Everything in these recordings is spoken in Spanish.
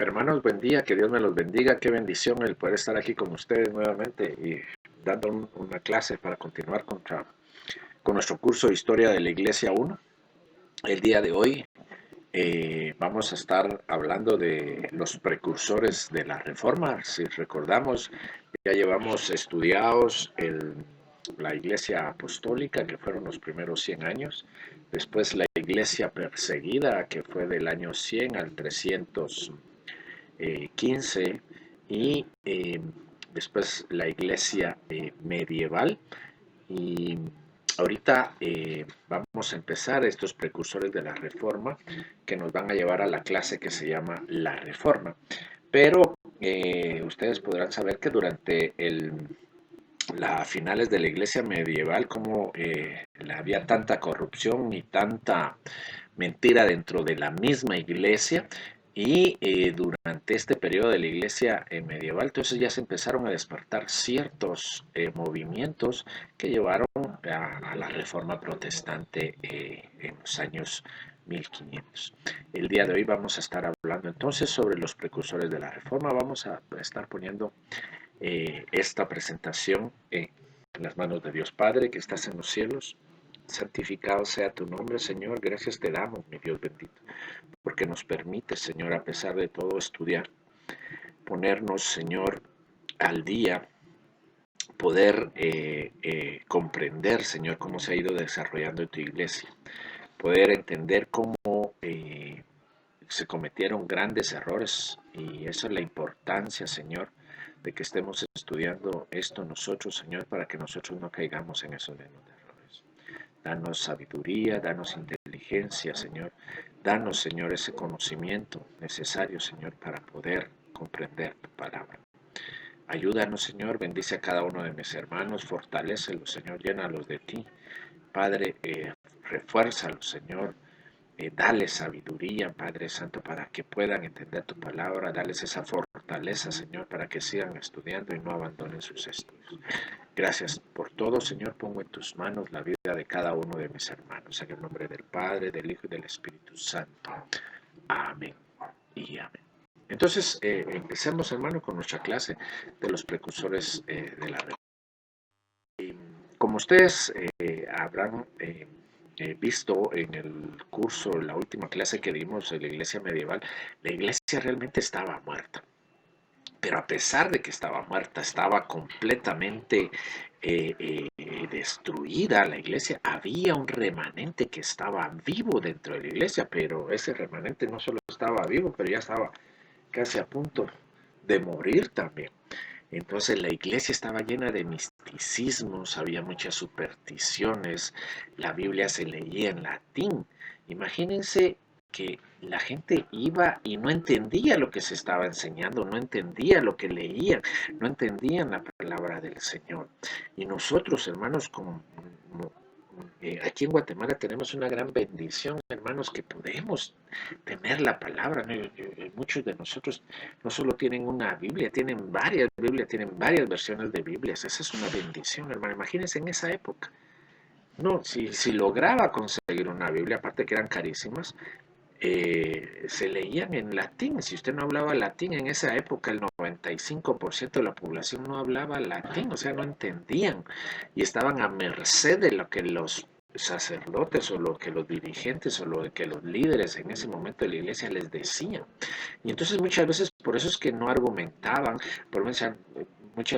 Hermanos, buen día, que Dios me los bendiga, qué bendición el poder estar aquí con ustedes nuevamente y dando una clase para continuar con nuestro curso de Historia de la Iglesia 1. El día de hoy vamos a estar hablando de los precursores de la Reforma. Si recordamos, ya llevamos estudiados la Iglesia Apostólica, que fueron los primeros 100 años, después la Iglesia Perseguida, que fue del año 100 al 315, y después la iglesia medieval. Y ahorita vamos a empezar estos precursores de la Reforma que nos van a llevar a la clase que se llama la Reforma. Pero ustedes podrán saber que durante las finales de la iglesia medieval, como había tanta corrupción y tanta mentira dentro de la misma iglesia, y durante este periodo de la iglesia medieval, entonces ya se empezaron a despertar ciertos movimientos que llevaron a la reforma protestante en los años 1500. El día de hoy vamos a estar hablando entonces sobre los precursores de la reforma. Vamos a estar poniendo esta presentación en las manos de Dios Padre que estás en los cielos. Santificado sea tu nombre, Señor. Gracias te damos, mi Dios bendito, porque nos permite, Señor, a pesar de todo, estudiar, ponernos, Señor, al día, poder comprender, Señor, cómo se ha ido desarrollando tu iglesia, poder entender cómo se cometieron grandes errores, y esa es la importancia, Señor, de que estemos estudiando esto nosotros, Señor, para que nosotros no caigamos en esos mismos errores. Danos sabiduría, danos inteligencia, Señor. Danos, Señor, ese conocimiento necesario, Señor, para poder comprender tu palabra. Ayúdanos, Señor, bendice a cada uno de mis hermanos, fortalécelos, Señor, llénalos de ti. Padre, refuérzalos, Señor. Dale sabiduría, Padre Santo, para que puedan entender tu palabra. Dales esa fortaleza, Señor, para que sigan estudiando y no abandonen sus estudios. Gracias por todo, Señor. Pongo en tus manos la vida de cada uno de mis hermanos. En el nombre del Padre, del Hijo y del Espíritu Santo. Amén y amén. Entonces, empecemos, hermano, con nuestra clase de los precursores de la Reforma. Como ustedes habrán visto en el curso, en la última clase que dimos de la iglesia medieval, la iglesia realmente estaba muerta. Pero a pesar de que estaba muerta, estaba completamente destruida la iglesia, había un remanente que estaba vivo dentro de la iglesia, pero ese remanente no solo estaba vivo, pero ya estaba casi a punto de morir también. Entonces la iglesia estaba llena de misticismos, había muchas supersticiones, la Biblia se leía en latín. Imagínense que la gente iba y no entendía lo que se estaba enseñando, no entendía lo que leían, no entendían la palabra del Señor. Y nosotros, hermanos, como aquí en Guatemala tenemos una gran bendición, hermanos, que podemos tener la palabra, ¿no? Muchos de nosotros no solo tienen una Biblia, tienen varias Biblias, tienen varias versiones de Biblias. Esa es una bendición, hermano. Imagínense en esa época. No, si lograba conseguir una Biblia, aparte que eran carísimas, se leían en latín. Si usted no hablaba latín en esa época, el 95% de la población no hablaba latín, o sea, no entendían y estaban a merced de lo que los sacerdotes o lo que los dirigentes o lo que los líderes en ese momento de la iglesia les decían. Y entonces muchas veces por eso es que no argumentaban, por muchas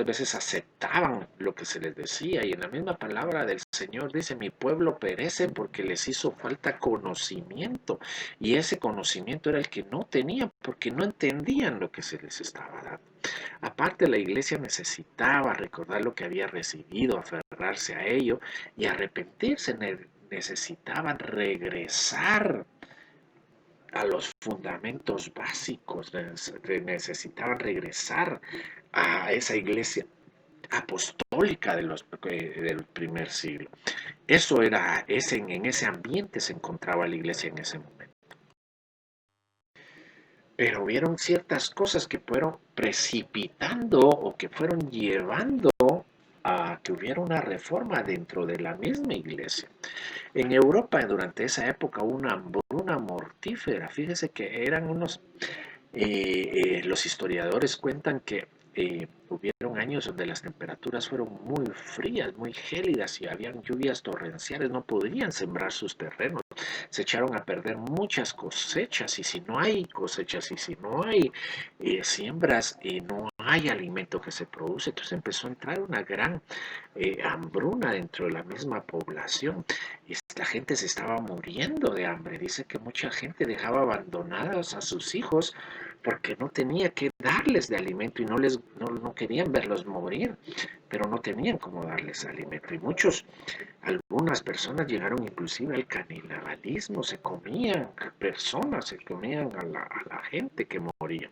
veces aceptaban lo que se les decía, y en la misma palabra del Señor dice: mi pueblo perece porque les hizo falta conocimiento, y ese conocimiento era el que no tenían porque no entendían lo que se les estaba dando. Aparte, la iglesia necesitaba recordar lo que había recibido, aferrarse a ello y arrepentirse. Necesitaban regresar a los fundamentos básicos, necesitaban regresar a esa iglesia apostólica del primer siglo. Eso era, en ese ambiente se encontraba la iglesia en ese momento. Pero hubieron ciertas cosas que fueron precipitando o que fueron llevando a que hubiera una reforma dentro de la misma iglesia. En Europa durante esa época hubo una hambruna mortífera. Fíjese que eran unos Los historiadores cuentan que hubieron años donde las temperaturas fueron muy frías, muy gélidas y habían lluvias torrenciales, no podían sembrar sus terrenos, se echaron a perder muchas cosechas y si no hay cosechas y si no hay siembras, no hay alimento que se produce. Entonces empezó a entrar una gran hambruna dentro de la misma población. Y la gente se estaba muriendo de hambre. Dice que mucha gente dejaba abandonados a sus hijos porque no tenía que darles de alimento y no querían verlos morir, pero no tenían cómo darles alimento. Y algunas personas llegaron inclusive al canibalismo, se comían personas, se comían a la gente que moría.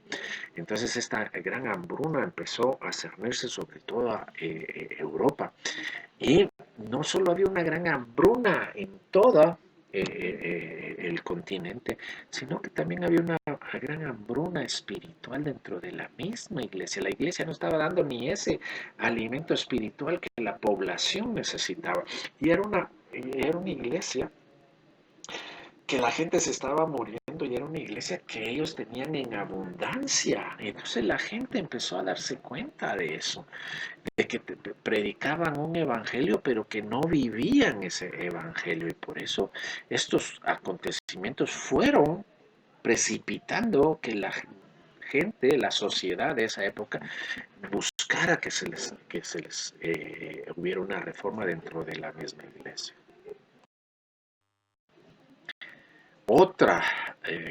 Entonces esta gran hambruna empezó a cernirse sobre toda Europa. Y no solo había una gran hambruna en todo el continente, sino que también había una gran hambruna espiritual dentro de la misma iglesia. La iglesia no estaba dando ni ese alimento espiritual que la población necesitaba. Y era una iglesia que la gente se estaba muriendo y era una iglesia que ellos tenían en abundancia. Entonces la gente empezó a darse cuenta de eso, de que predicaban un evangelio, pero que no vivían ese evangelio. Y por eso estos acontecimientos fueron precipitando que la gente, la sociedad de esa época, buscara que hubiera una reforma dentro de la misma iglesia. Otra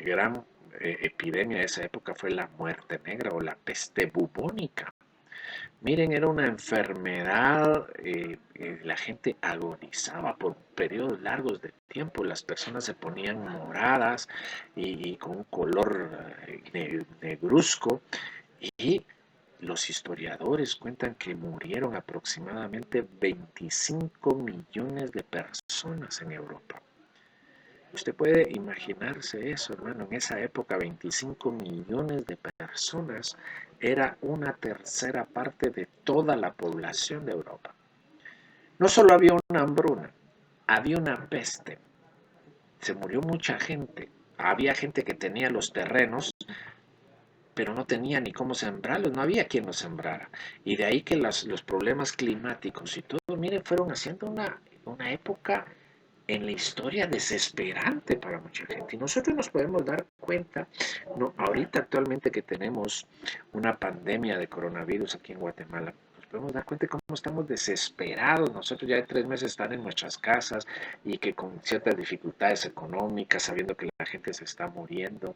gran epidemia de esa época fue la muerte negra o la peste bubónica. Miren, era una enfermedad, la gente agonizaba por periodos largos de tiempo, las personas se ponían moradas y con un color negruzco y los historiadores cuentan que murieron aproximadamente 25 millones de personas en Europa. Usted puede imaginarse eso, hermano. En esa época, 25 millones de personas era una tercera parte de toda la población de Europa. No solo había una hambruna, había una peste. Se murió mucha gente. Había gente que tenía los terrenos, pero no tenía ni cómo sembrarlos, no había quien los sembrara. Y de ahí que los problemas climáticos y todo, miren, fueron haciendo una época en la historia desesperante para mucha gente. Y nosotros nos podemos dar cuenta, no, ahorita actualmente que tenemos una pandemia de coronavirus aquí en Guatemala, nos podemos dar cuenta de cómo estamos desesperados. Nosotros ya de 3 meses están en nuestras casas y que con ciertas dificultades económicas, sabiendo que la gente se está muriendo,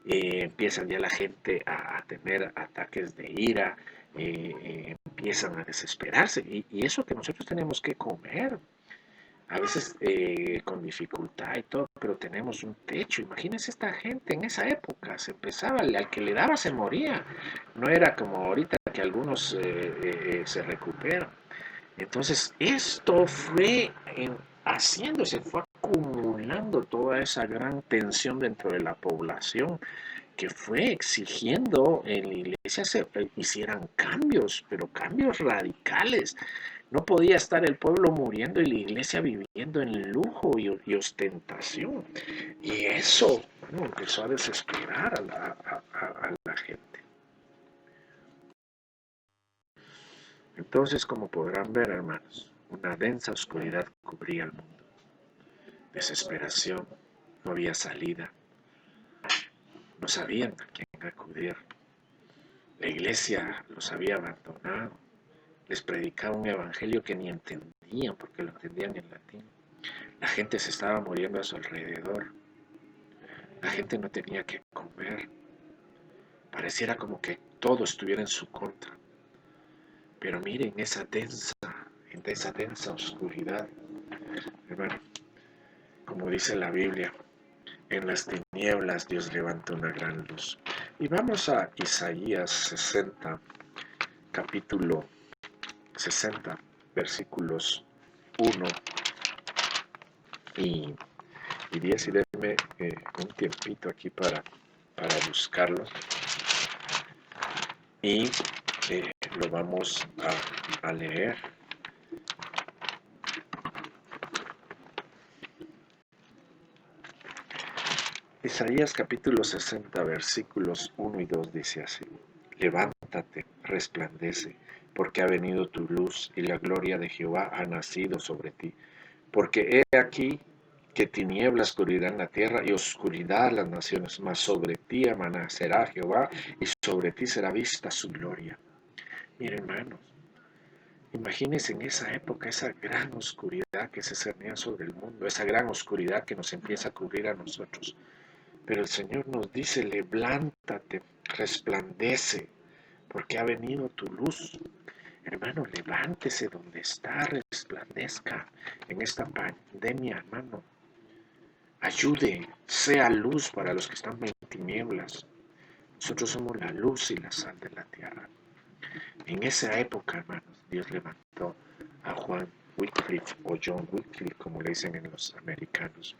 empiezan ya la gente a tener ataques de ira, empiezan a desesperarse. Y eso que nosotros tenemos que comer, a veces con dificultad y todo, pero tenemos un techo. Imagínense esta gente en esa época, se empezaba, al que le daba se moría. No era como ahorita que algunos se recuperan. Entonces, esto fue haciéndose, fue acumulando toda esa gran tensión dentro de la población que fue exigiendo en la iglesia se hicieran cambios, pero cambios radicales. No podía estar el pueblo muriendo y la iglesia viviendo en lujo y ostentación. Y eso, bueno, empezó a desesperar a la gente. Entonces, como podrán ver, hermanos, una densa oscuridad cubría el mundo. Desesperación, no había salida, no sabían a quién acudir. La iglesia los había abandonado, les predicaba un evangelio que ni entendían porque lo entendían en latín. La gente se estaba muriendo a su alrededor. La gente no tenía que comer. Pareciera como que todo estuviera en su contra. Pero miren en esa densa oscuridad, hermano, como dice la Biblia, en las tinieblas Dios levanta una gran luz. Y vamos a Isaías 60, capítulo 60, versículos 1 y 10, y denme un tiempito aquí para buscarlo y lo vamos a leer. Isaías capítulo 60 versículos 1 y 2 dice así: Levántate, resplandece, porque ha venido tu luz y la gloria de Jehová ha nacido sobre ti. Porque he aquí que tinieblas cubrirán la tierra y oscuridad las naciones, mas sobre ti amanecerá Jehová y sobre ti será vista su gloria. Miren, hermanos, imagínense en esa época esa gran oscuridad que se cernía sobre el mundo, esa gran oscuridad que nos empieza a cubrir a nosotros. Pero el Señor nos dice: levántate, resplandece, porque ha venido tu luz. Hermano, levántese donde está, resplandezca en esta pandemia, hermano. Ayude, sea luz para los que están en tinieblas. Nosotros somos la luz y la sal de la tierra. En esa época, hermanos, Dios levantó a Juan Wycliffe, o John Wycliffe, como le dicen en los americanos,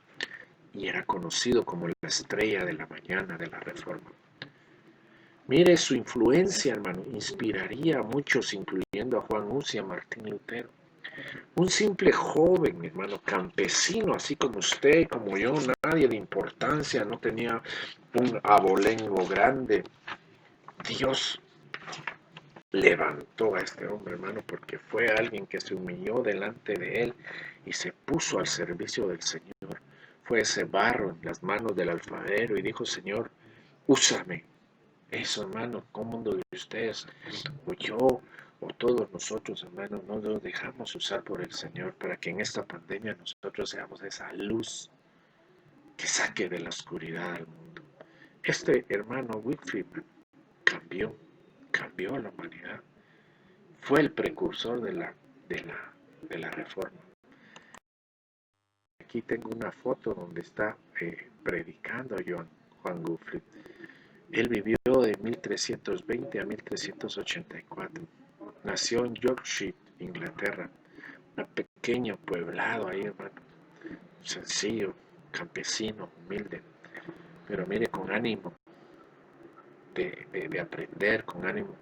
y era conocido como la estrella de la mañana de la Reforma. Mire, su influencia, hermano, inspiraría a muchos, incluyendo a Juan Hus y a Martín Lutero. Un simple joven, hermano, campesino, así como usted, como yo, nadie de importancia, no tenía un abolengo grande. Dios levantó a este hombre, hermano, porque fue alguien que se humilló delante de él y se puso al servicio del Señor. Fue ese barro en las manos del alfarero y dijo: Señor, úsame. Eso, hermano, ¿cómo de ustedes, o yo, o todos nosotros, hermanos, no nos dejamos usar por el Señor para que en esta pandemia nosotros seamos esa luz que saque de la oscuridad al mundo? Este hermano Whitfield cambió a la humanidad. Fue el precursor de la reforma. Aquí tengo una foto donde está predicando Juan Wycliffe. Él vivió de 1320 a 1384. Nació en Yorkshire, Inglaterra. Un pequeño poblado ahí, hermano. Sencillo, campesino, humilde. Pero mire, con ánimo de aprender, con ánimo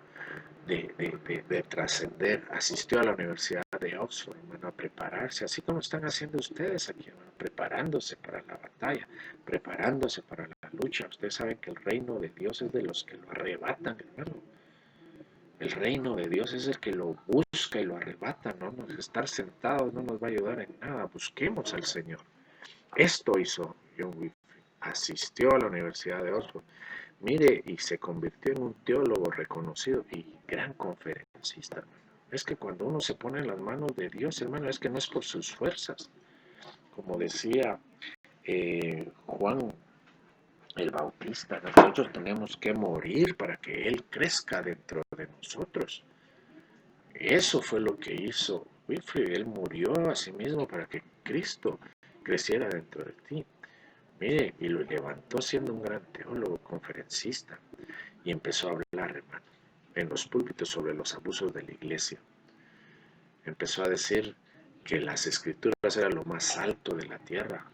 de trascender. Asistió a la Universidad de Oxford, hermano, a prepararse, así como están haciendo ustedes aquí, hermano, preparándose para la batalla, preparándose para la lucha. Ustedes saben que el reino de Dios es de los que lo arrebatan, hermano. El reino de Dios es el que lo busca y lo arrebata, ¿no? Estar sentados no nos va a ayudar en nada. Busquemos al Señor. Esto hizo John Wycliffe. Asistió a la Universidad de Oxford. Mire, y se convirtió en un teólogo reconocido y gran conferencista, hermano. Es que cuando uno se pone en las manos de Dios, hermano, es que no es por sus fuerzas. Como decía Juan el Bautista, nosotros tenemos que morir para que Él crezca dentro de nosotros. Eso fue lo que hizo Wycliffe. Él murió a sí mismo para que Cristo creciera dentro de ti. Mire, y lo levantó siendo un gran teólogo, conferencista, y empezó a hablar, hermano, en los púlpitos sobre los abusos de la iglesia. Empezó a decir que las escrituras eran lo más alto de la tierra.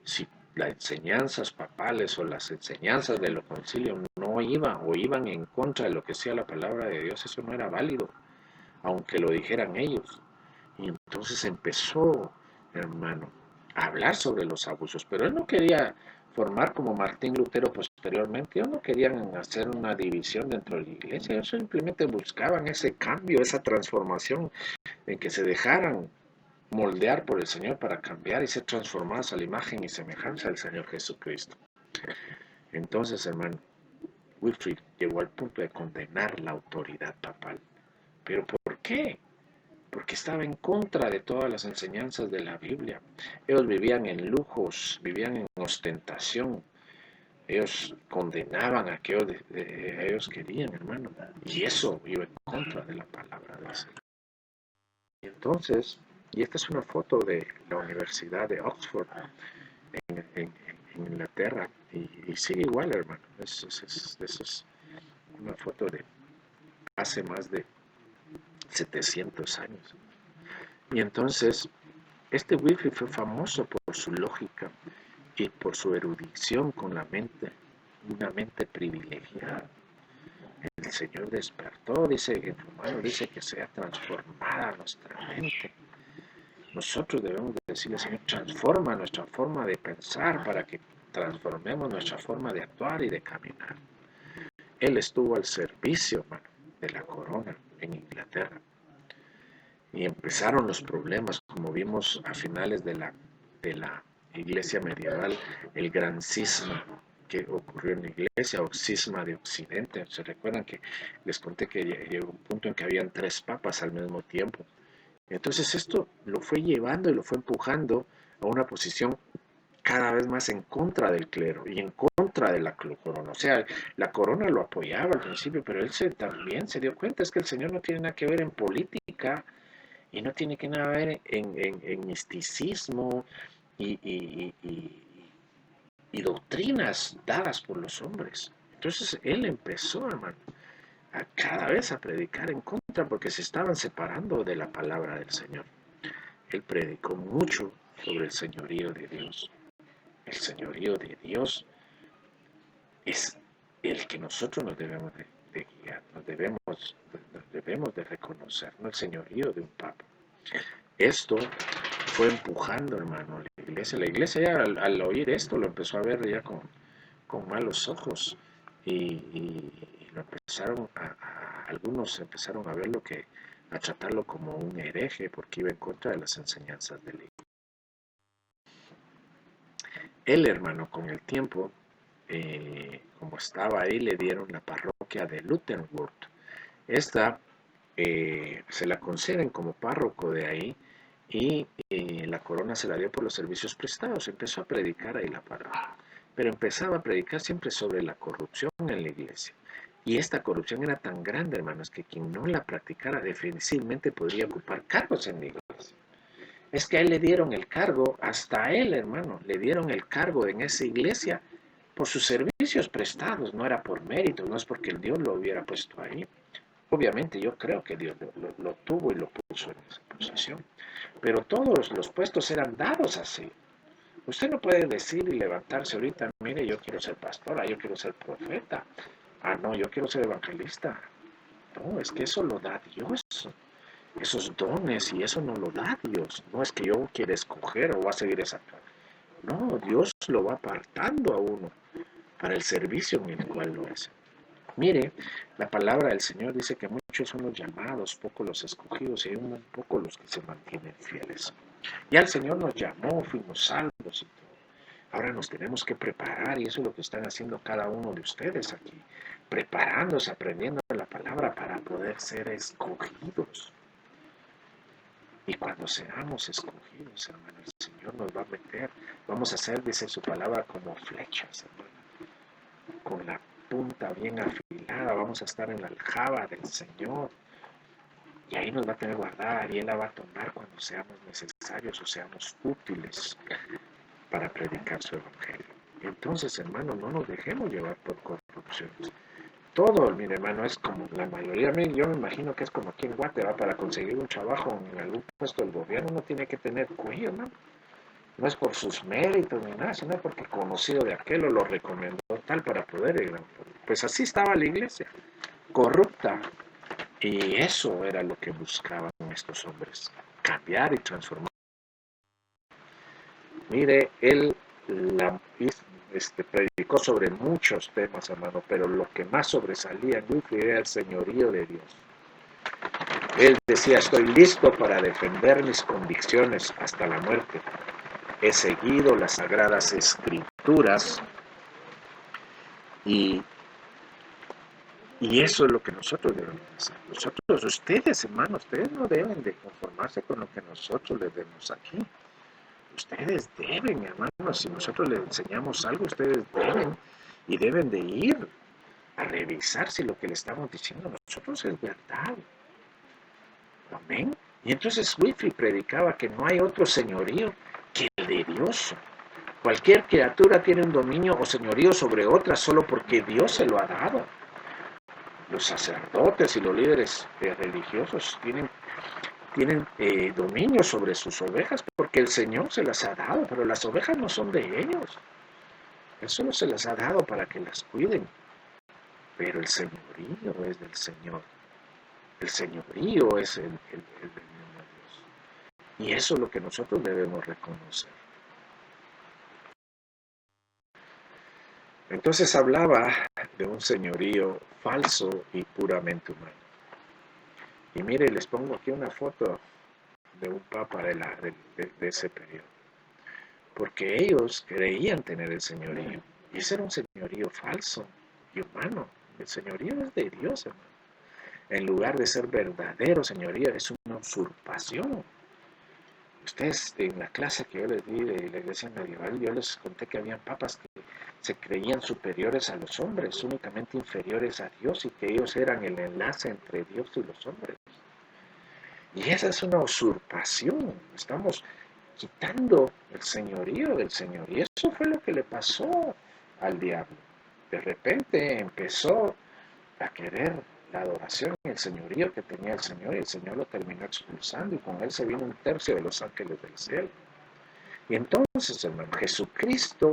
Si las enseñanzas papales o las enseñanzas de los concilios no iban o iban en contra de lo que sea la palabra de Dios, eso no era válido, aunque lo dijeran ellos. Y entonces empezó, hermano, a hablar sobre los abusos, pero él no quería formar como Martín Lutero posteriormente. Ellos no querían hacer una división dentro de la iglesia, ellos simplemente buscaban ese cambio, esa transformación, en que se dejaran moldear por el Señor para cambiar y ser transformados a la imagen y semejanza del Señor Jesucristo. Entonces, hermano, Wycliffe llegó al punto de condenar la autoridad papal. ¿Pero por qué? Porque estaba en contra de todas las enseñanzas de la Biblia. Ellos vivían en lujos, vivían en ostentación. Ellos condenaban a que ellos querían, hermano. Y eso iba en contra de la palabra del Señor. Y entonces, y esta es una foto de la Universidad de Oxford en Inglaterra. Y sigue igual, hermano. Eso es una foto de hace más de 700 años. Y entonces, este Wycliffe fue famoso por su lógica y por su erudición con la mente, una mente privilegiada. El Señor despertó, dice en Romano, dice que sea transformada nuestra mente. Nosotros debemos decirle: Señor, transforma nuestra forma de pensar para que transformemos nuestra forma de actuar y de caminar. Él estuvo al servicio, hermano, de la corona en Inglaterra. Y empezaron los problemas, como vimos a finales de la iglesia medieval, el gran cisma que ocurrió en la iglesia, o cisma de Occidente. ¿Se recuerdan que les conté que llegó un punto en que habían 3 papas al mismo tiempo? Entonces esto lo fue llevando y lo fue empujando a una posición cada vez más en contra del clero y en contra de la corona. O sea, la corona lo apoyaba al principio, pero él también se dio cuenta, es que el Señor no tiene nada que ver en política y no tiene que nada ver en misticismo y doctrinas dadas por los hombres. Entonces él empezó, hermano, a cada vez a predicar en contra porque se estaban separando de la palabra del Señor. Él predicó mucho sobre el señorío de Dios. El señorío de Dios es el que nosotros nos debemos de guiar, nos debemos de reconocer, no el señorío de un papa. Esto fue empujando, hermano, la iglesia. La iglesia ya al oír esto lo empezó a ver ya con malos ojos y lo empezaron algunos empezaron a verlo a tratarlo como un hereje porque iba en contra de las enseñanzas de la iglesia. Él, hermano, con el tiempo, como estaba ahí, le dieron la parroquia de Lutherworth. Esta se la conceden como párroco de ahí y la corona se la dio por los servicios prestados. Empezó a predicar ahí la parroquia, pero empezaba a predicar siempre sobre la corrupción en la iglesia. Y esta corrupción era tan grande, hermanos, que quien no la practicara difícilmente podría ocupar cargos en la iglesia. Es que a él le dieron el cargo, hasta a él, hermano, le dieron el cargo en esa iglesia por sus servicios prestados, no era por mérito, no es porque el Dios lo hubiera puesto ahí. Obviamente yo creo que Dios lo tuvo y lo puso en esa posición, pero todos los puestos eran dados así. Usted no puede decir y levantarse ahorita, mire, yo quiero ser pastora, yo quiero ser profeta, no, yo quiero ser evangelista. No, es que eso lo da Dios, esos dones, y eso no lo da Dios. No es que yo quiera escoger o va a seguir esa. No, Dios lo va apartando a uno para el servicio en el cual lo hace. Mire, la palabra del Señor dice que muchos son los llamados, pocos los escogidos y un poco los que se mantienen fieles. Ya el Señor nos llamó, fuimos salvos y todo. Ahora nos tenemos que preparar y eso es lo que están haciendo cada uno de ustedes aquí, preparándose, aprendiendo la palabra para poder ser escogidos. Y cuando seamos escogidos, hermano, el Señor nos va a meter, vamos a ser, dice su palabra, como flechas, hermano, con la punta bien afilada, vamos a estar en la aljaba del Señor. Y ahí nos va a tener guardada y Él la va a tomar cuando seamos necesarios o seamos útiles para predicar su evangelio. Entonces, hermano, no nos dejemos llevar por corrupciones. Todo, mi hermano, es como la mayoría, yo me imagino que es como aquí en Guate, para conseguir un trabajo en algún puesto del gobierno, uno tiene que tener cuello, ¿no? No es por sus méritos ni nada, sino porque conocido de aquel o lo recomendó tal para poder ir. Pues así estaba la iglesia, corrupta. Y eso era lo que buscaban estos hombres, cambiar y transformar. Mire, él predicó sobre muchos temas, hermano, pero lo que más sobresalía en Luffy era el señorío de Dios. Él decía, estoy listo para defender mis convicciones hasta la muerte. He seguido las sagradas escrituras y eso es lo que nosotros debemos hacer. Ustedes, hermanos, ustedes no deben de conformarse con lo que nosotros les demos aquí. Ustedes deben, hermanos, si nosotros les enseñamos algo, ustedes deben de ir a revisar si lo que le estamos diciendo a nosotros es verdad. Amén. Y entonces Whitfield predicaba que no hay otro señorío que el de Dios. Cualquier criatura tiene un dominio o señorío sobre otra solo porque Dios se lo ha dado. Los sacerdotes y los líderes religiosos tienen dominio sobre sus ovejas porque el Señor se las ha dado, pero las ovejas no son de ellos. Él solo se las ha dado para que las cuiden. Pero el señorío es del Señor. El señorío es el dominio de Dios. Y eso es lo que nosotros debemos reconocer. Entonces hablaba de un señorío falso y puramente humano. Y mire, les pongo aquí una foto de un papa de ese periodo. Porque ellos creían tener el señorío. Y ese era un señorío falso y humano. El señorío es de Dios, hermano. En lugar de ser verdadero señorío, es una usurpación. Ustedes, en la clase que yo les di de la iglesia medieval, yo les conté que habían papas que se creían superiores a los hombres, únicamente inferiores a Dios, y que ellos eran el enlace entre Dios y los hombres. Y esa es una usurpación. Estamos quitando el señorío del Señor. Y eso fue lo que le pasó al diablo. De repente empezó a querer la adoración y el señorío que tenía el Señor, y el Señor lo terminó expulsando, y con él se vino un tercio de los ángeles del cielo. Y entonces, hermano, Jesucristo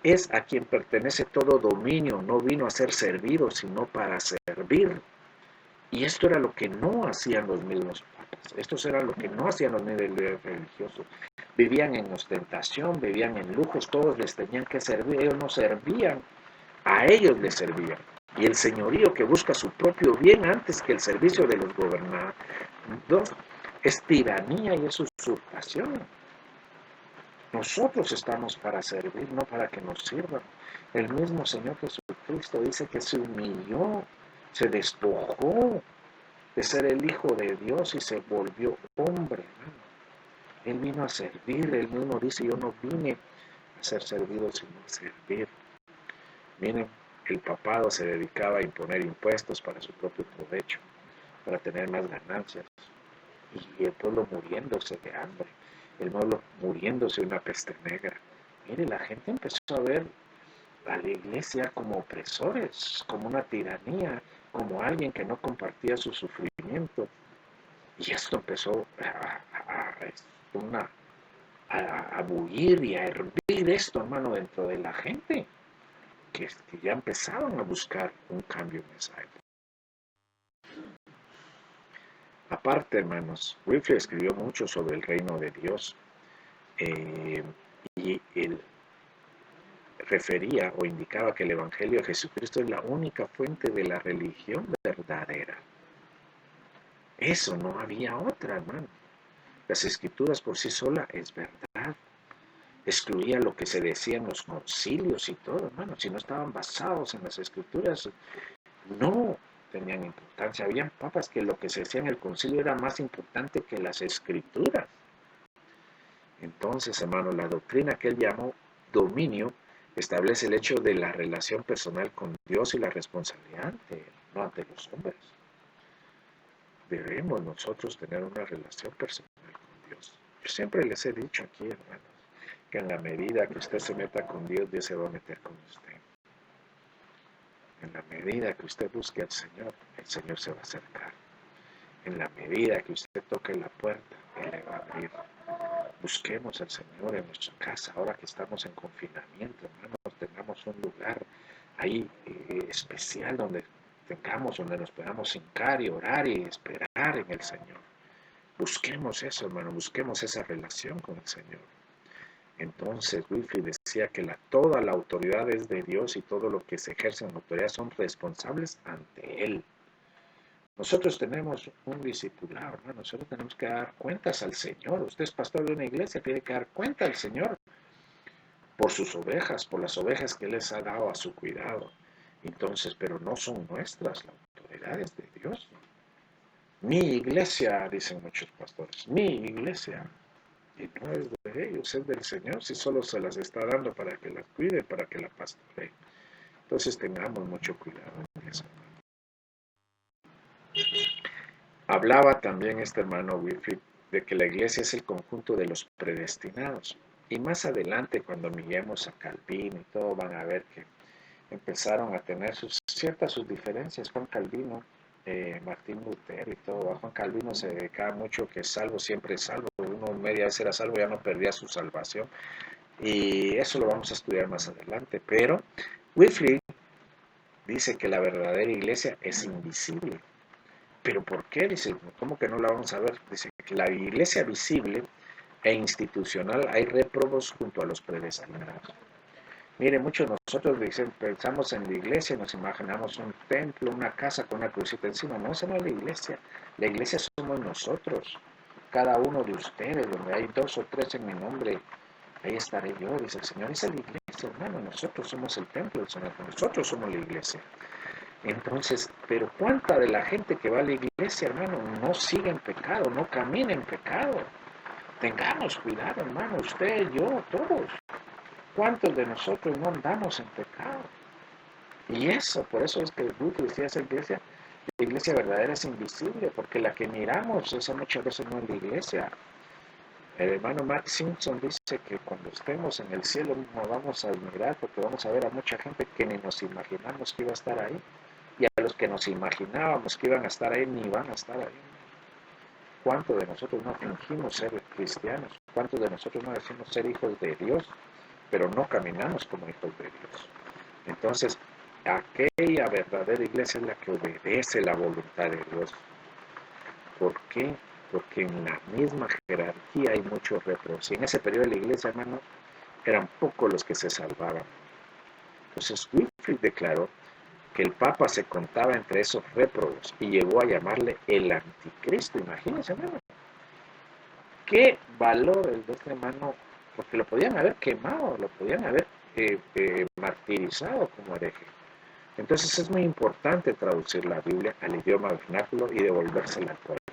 es a quien pertenece todo dominio. No vino a ser servido, sino para servir. Y esto era lo que no hacían los mismos papas. Esto era lo que no hacían los líderes religiosos. Vivían en ostentación, vivían en lujos, todos les tenían que servir. Ellos no servían, a ellos les servían. Y el señorío que busca su propio bien antes que el servicio de los gobernados es tiranía y es usurpación. Nosotros estamos para servir, no para que nos sirvan. El mismo Señor Jesucristo dice que se humilló, se despojó de ser el Hijo de Dios y se volvió hombre. Él vino a servir, él mismo dice, yo no vine a ser servido, sino a servir. Miren, el papado se dedicaba a imponer impuestos para su propio provecho, para tener más ganancias, y el pueblo muriéndose de hambre, el pueblo muriéndose de una peste negra. Mire, la gente empezó a ver a la iglesia como opresores, como una tiranía, como alguien que no compartía su sufrimiento. Y esto empezó a bullir y a hervir esto, hermano, dentro de la gente, que ya empezaban a buscar un cambio en esa época. Aparte, hermanos, Wycliffe escribió mucho sobre el reino de Dios, y él refería o indicaba que el Evangelio de Jesucristo es la única fuente de la religión verdadera. Eso, no había otra, hermano. Las escrituras por sí solas es verdad. Excluía lo que se decía en los concilios y todo, hermano. Si no estaban basados en las escrituras, no tenían importancia. Habían papas que lo que se decía en el concilio era más importante que las escrituras. Entonces, hermano, la doctrina que él llamó dominio establece el hecho de la relación personal con Dios y la responsabilidad no ante los hombres. Debemos nosotros tener una relación personal con Dios. Yo siempre les he dicho aquí, hermanos, que en la medida que usted se meta con Dios, Dios se va a meter con usted. En la medida que usted busque al Señor, el Señor se va a acercar. En la medida que usted toque la puerta, Él le va a abrir. Busquemos al Señor en nuestra casa, ahora que estamos en confinamiento, hermanos, tengamos un lugar ahí especial donde nos podamos hincar y orar y esperar en el Señor. Busquemos eso, hermano, busquemos esa relación con el Señor. Entonces, Wycliffe decía que toda la autoridad es de Dios y todo lo que se ejerce en autoridad son responsables ante Él. Nosotros tenemos un discipulado, hermano. Nosotros tenemos que dar cuentas al Señor. Usted es pastor de una iglesia, tiene que dar cuenta al Señor por sus ovejas, por las ovejas que Él les ha dado a su cuidado. Entonces, pero no son nuestras, la autoridad es de Dios. Mi iglesia, dicen muchos pastores, mi iglesia. Y no es de ellos, es del Señor, si solo se las está dando para que las cuide, para que la pastoree. Entonces tengamos mucho cuidado en eso. Hablaba también este hermano Wycliffe de que la iglesia es el conjunto de los predestinados. Y más adelante, cuando miremos a Calvino y todo, van a ver que empezaron a tener ciertas sus diferencias. Juan Calvino, Martín Lutero y todo. A Juan Calvino se dedicaba mucho que salvo siempre es salvo. Uno media vez era salvo, ya no perdía su salvación. Y eso lo vamos a estudiar más adelante. Pero Wycliffe dice que la verdadera iglesia es invisible. ¿Pero por qué? Dice, ¿cómo que no la vamos a ver? Dice que la iglesia visible e institucional hay réprobos junto a los predestinados. Mire, muchos de nosotros pensamos en la iglesia, nos imaginamos un templo, una casa con una crucita encima. No, esa no es la iglesia. La iglesia somos nosotros, cada uno de ustedes, donde hay dos o tres en mi nombre, ahí estaré yo, dice el Señor. Esa es la iglesia, hermano. Nosotros somos el templo del Señor, nosotros somos la iglesia. Entonces, pero ¿cuánta de la gente que va a la iglesia, hermano, no sigue en pecado, no camina en pecado? Tengamos cuidado, hermano, usted, yo, todos. ¿Cuántos de nosotros no andamos en pecado? Y eso, por eso es que Ruth decía esa iglesia, la iglesia verdadera es invisible, porque la que miramos, esa muchas veces no es la iglesia. El hermano Matt Simpson dice que cuando estemos en el cielo nos vamos a admirar porque vamos a ver a mucha gente que ni nos imaginamos que iba a estar ahí. Y a los que nos imaginábamos que iban a estar ahí, ni van a estar ahí. ¿Cuántos de nosotros no fingimos ser cristianos? ¿Cuántos de nosotros no decimos ser hijos de Dios, pero no caminamos como hijos de Dios? Entonces, aquella verdadera iglesia es la que obedece la voluntad de Dios. ¿Por qué? Porque en la misma jerarquía hay muchos reproches. Y en ese periodo de la iglesia, hermano, eran pocos los que se salvaban. Entonces, Wycliffe declaró que el Papa se contaba entre esos réprobos y llegó a llamarle el anticristo. Imagínense, hermano. Qué valor el de este hermano, porque lo podían haber quemado, lo podían haber martirizado como hereje. Entonces es muy importante traducir la Biblia al idioma vernáculo y devolvérsela al pueblo.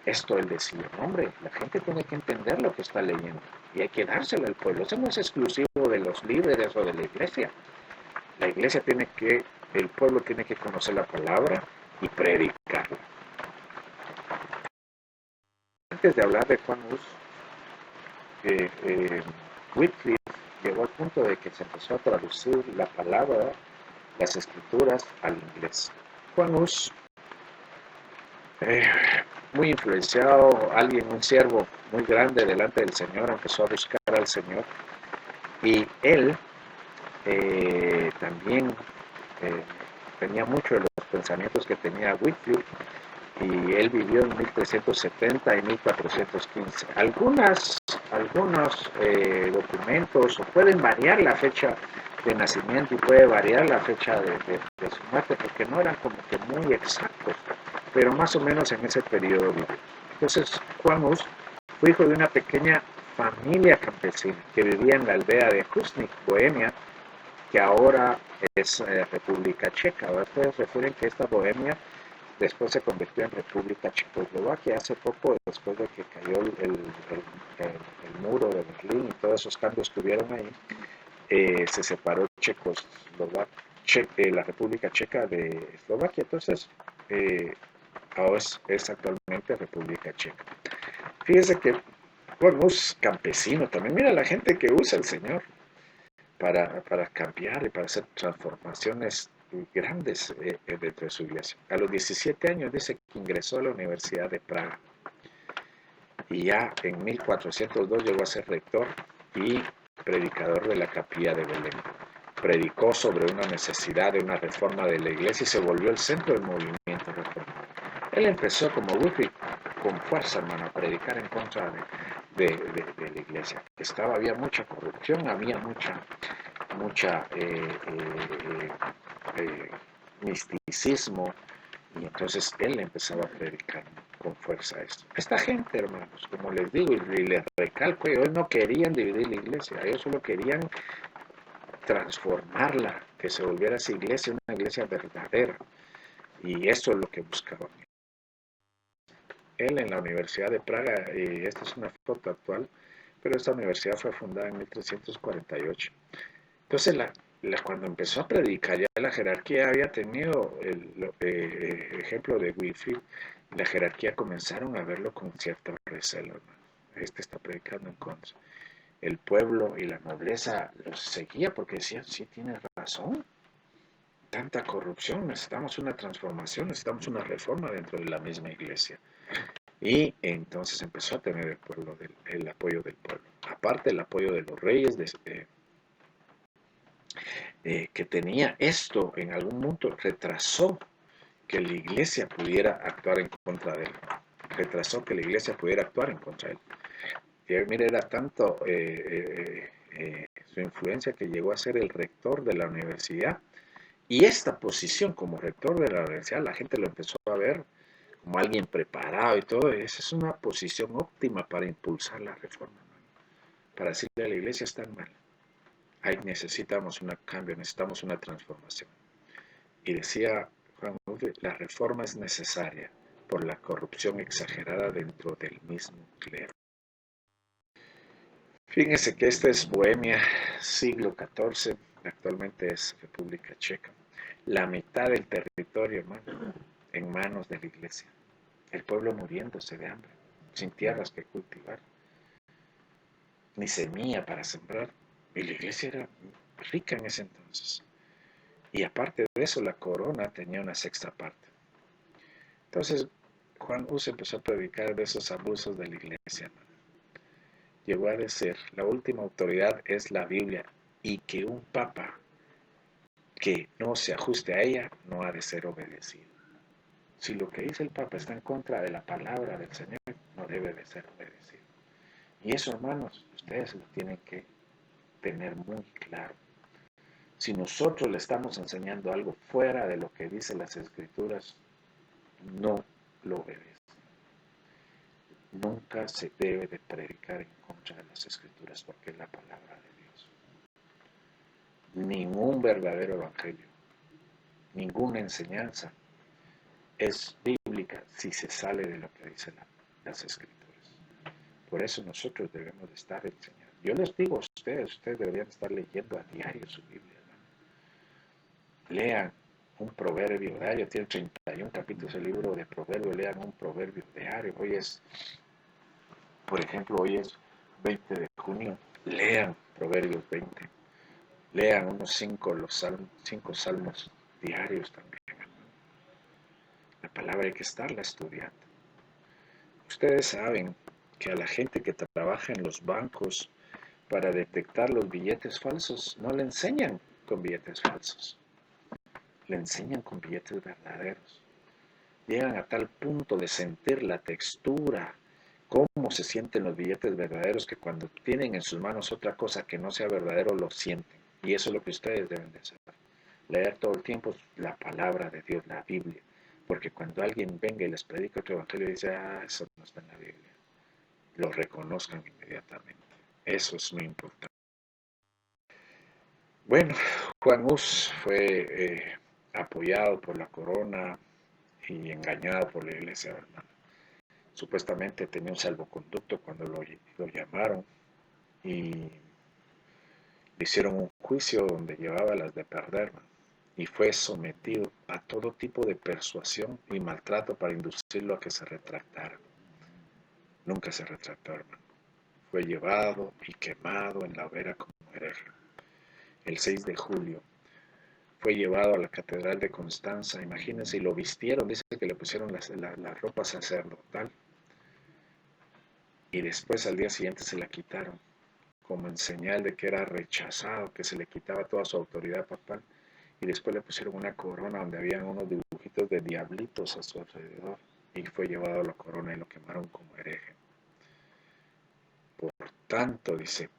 Esto él decía, hombre, la gente tiene que entender lo que está leyendo y hay que dársela al pueblo. Eso no es exclusivo de los líderes o de la iglesia. La iglesia tiene que, el pueblo tiene que conocer la palabra y predicarla. Antes de hablar de Juan Hus, Wycliffe llegó al punto de que se empezó a traducir la palabra, las escrituras al inglés. Juan Hus, muy influenciado, un siervo muy grande delante del Señor, empezó a buscar al Señor y él también tenía muchos de los pensamientos que tenía Wycliffe y él vivió en 1370 y 1415. Algunos documentos pueden variar la fecha de nacimiento y puede variar la fecha de su muerte porque no eran como que muy exactos, pero más o menos en ese periodo vivió. Entonces Juan Hus fue hijo de una pequeña familia campesina que vivía en la aldea de Kuznik, Bohemia, que ahora es República Checa. Ahora ustedes refieren que esta Bohemia después se convirtió en República Checoslovaquia hace poco, después de que cayó el muro de Berlín y todos esos cambios que hubieron ahí, se separó la República Checa de Eslovaquia. Entonces, ahora es actualmente República Checa. Fíjese que, bueno, es campesino también. Mira la gente que usa el Señor para cambiar y para hacer transformaciones grandes dentro de su iglesia. A los 17 años dice que ingresó a la Universidad de Praga y ya en 1402 llegó a ser rector y predicador de la capilla de Belén. Predicó sobre una necesidad de una reforma de la iglesia y se volvió el centro del movimiento reformador. Él empezó como Wycliffe con fuerza, hermano, a predicar en contra de la iglesia. Había mucha corrupción, había mucha misticismo, y entonces él empezaba a predicar con fuerza esto. Esta gente, hermanos, como les digo y les recalco, ellos no querían dividir la iglesia, ellos solo querían transformarla, que se volviera esa iglesia una iglesia verdadera, y eso es lo que buscaban. Él en la Universidad de Praga, y esta es una foto actual, pero esta universidad fue fundada en 1348. Entonces, cuando empezó a predicar, ya la jerarquía había tenido el ejemplo de Wycliffe, la jerarquía comenzaron a verlo con cierto recelo. Este está predicando en contra. El pueblo y la nobleza los seguía porque decían, sí, tienes razón, tanta corrupción, necesitamos una transformación, necesitamos una reforma dentro de la misma iglesia. Y entonces empezó a tener el apoyo del pueblo. Aparte el apoyo de los reyes, que tenía esto en algún punto, retrasó que la iglesia pudiera actuar en contra de él. Retrasó que la iglesia pudiera actuar en contra de él. Y mire, era tanto su influencia que llegó a ser el rector de la universidad. Y esta posición como rector de la universidad, la gente lo empezó a ver como alguien preparado y todo. Y esa es una posición óptima para impulsar la reforma, para decirle a la iglesia está mal. Ahí necesitamos un cambio, necesitamos una transformación. Y decía Juan Uribe, la reforma es necesaria por la corrupción exagerada dentro del mismo clero. Fíjense que esta es Bohemia, siglo XIV, actualmente es República Checa. La mitad del territorio, hermano, en manos de la iglesia. El pueblo muriéndose de hambre, sin tierras que cultivar, ni semilla para sembrar. Y la iglesia era rica en ese entonces. Y aparte de eso, la corona tenía una sexta parte. Entonces, Juan Hus empezó a predicar de esos abusos de la iglesia, hermano. Llegó a decir, la última autoridad es la Biblia y que un papa que no se ajuste a ella no ha de ser obedecido. Si lo que dice el papa está en contra de la palabra del Señor, no debe de ser obedecido. Y eso, hermanos, ustedes lo tienen que tener muy claro. Si nosotros le estamos enseñando algo fuera de lo que dicen las Escrituras, no lo obedece. Nunca se debe de predicar en contra de las Escrituras porque es la palabra de Dios. Ningún verdadero evangelio, ninguna enseñanza es bíblica si se sale de lo que dicen las Escrituras. Por eso nosotros debemos de estar enseñando. Yo les digo a ustedes deberían estar leyendo a diario su Biblia, ¿no? Lean un proverbio diario, tiene 31 capítulos el libro de proverbios, lean un proverbio diario. Por ejemplo, hoy es 20 de junio, lean Proverbios 20, lean unos 5 salmos diarios también. La palabra hay que estarla estudiando. Ustedes saben que a la gente que trabaja en los bancos para detectar los billetes falsos, no le enseñan con billetes falsos, le enseñan con billetes verdaderos. Llegan a tal punto de sentir la textura, cómo se sienten los billetes verdaderos, que cuando tienen en sus manos otra cosa que no sea verdadero, lo sienten. Y eso es lo que ustedes deben de hacer. Leer todo el tiempo la palabra de Dios, la Biblia. Porque cuando alguien venga y les predica otro evangelio y dice, eso no está en la Biblia, lo reconozcan inmediatamente. Eso es muy importante. Bueno, Juan Hus fue apoyado por la corona y engañado por la iglesia, hermano. Supuestamente tenía un salvoconducto cuando lo llamaron y le hicieron un juicio donde llevaba las de perder, hermano, y fue sometido a todo tipo de persuasión y maltrato para inducirlo a que se retractara. Nunca se retractó, hermano. Fue llevado y quemado en la hoguera como hereje. El 6 de julio fue llevado a la catedral de Constanza, imagínense, y lo vistieron, dice que le pusieron la ropa sacerdotal, y después al día siguiente se la quitaron, como en señal de que era rechazado, que se le quitaba toda su autoridad papal, y después le pusieron una corona donde habían unos dibujitos de diablitos a su alrededor, y fue llevado a la corona y lo quemaron como hereje. Por tanto, dice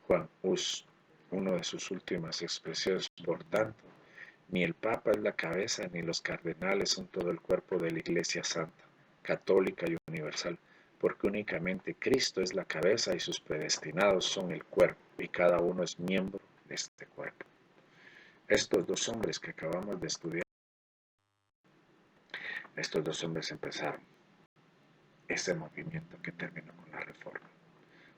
Juan Hus, una de sus últimas expresiones, por tanto, ni el Papa es la cabeza, ni los cardenales son todo el cuerpo de la Iglesia Santa, católica y universal, porque únicamente Cristo es la cabeza y sus predestinados son el cuerpo, y cada uno es miembro de este cuerpo. Estos dos hombres que acabamos de estudiar, estos dos hombres empezaron ese movimiento que terminó con la Reforma.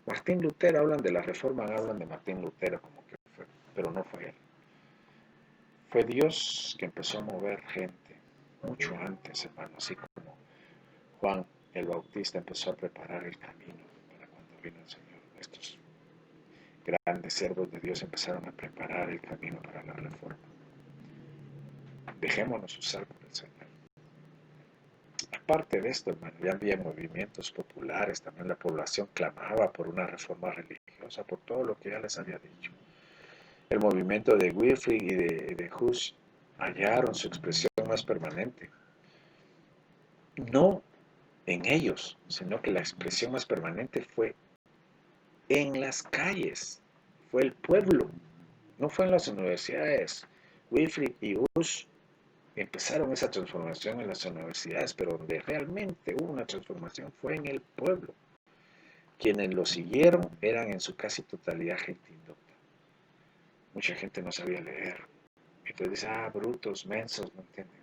Martín Lutero, hablan de la Reforma, hablan de Martín Lutero como que fue, pero no fue él. Fue Dios que empezó a mover gente mucho antes, hermano, así como Juan el Bautista empezó a preparar el camino para cuando vino el Señor. Estos grandes siervos de Dios empezaron a preparar el camino para la Reforma. Dejémonos usar por el Señor. Aparte de esto, hermano, ya había movimientos populares, también la población clamaba por una reforma religiosa, por todo lo que ya les había dicho. El movimiento de Wycliffe y de Hus hallaron su expresión más permanente. No en ellos, sino que la expresión más permanente fue en las calles, fue el pueblo, no fue en las universidades. Wilfrid y Bush empezaron esa transformación en las universidades, pero donde realmente hubo una transformación fue en el pueblo. Quienes lo siguieron eran en su casi totalidad gente indocta. Mucha gente no sabía leer. Entonces dice, brutos, mensos, no entienden.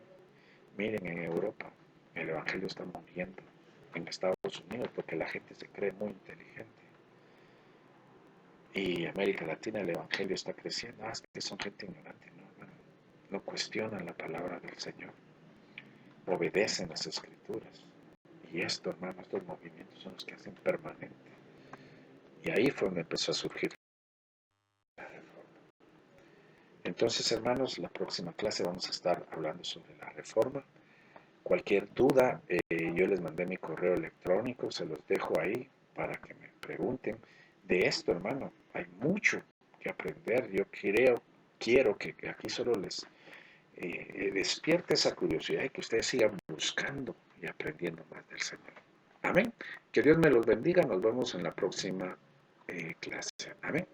Miren, en Europa el Evangelio está muriendo. En Estados Unidos, porque la gente se cree muy inteligente. Y América Latina el Evangelio está creciendo. Es que son gente ignorante, ¿no, hermano? No cuestionan la palabra del Señor. Obedecen las Escrituras. Y esto, hermano, estos movimientos son los que hacen permanente. Y ahí fue donde empezó a surgir la reforma. Entonces, hermanos, la próxima clase vamos a estar hablando sobre la reforma. Cualquier duda, yo les mandé mi correo electrónico, se los dejo ahí para que me pregunten. De esto, hermano, hay mucho que aprender. Yo quiero que aquí solo les despierte esa curiosidad y que ustedes sigan buscando y aprendiendo más del Señor. Amén. Que Dios me los bendiga. Nos vemos en la próxima clase. Amén.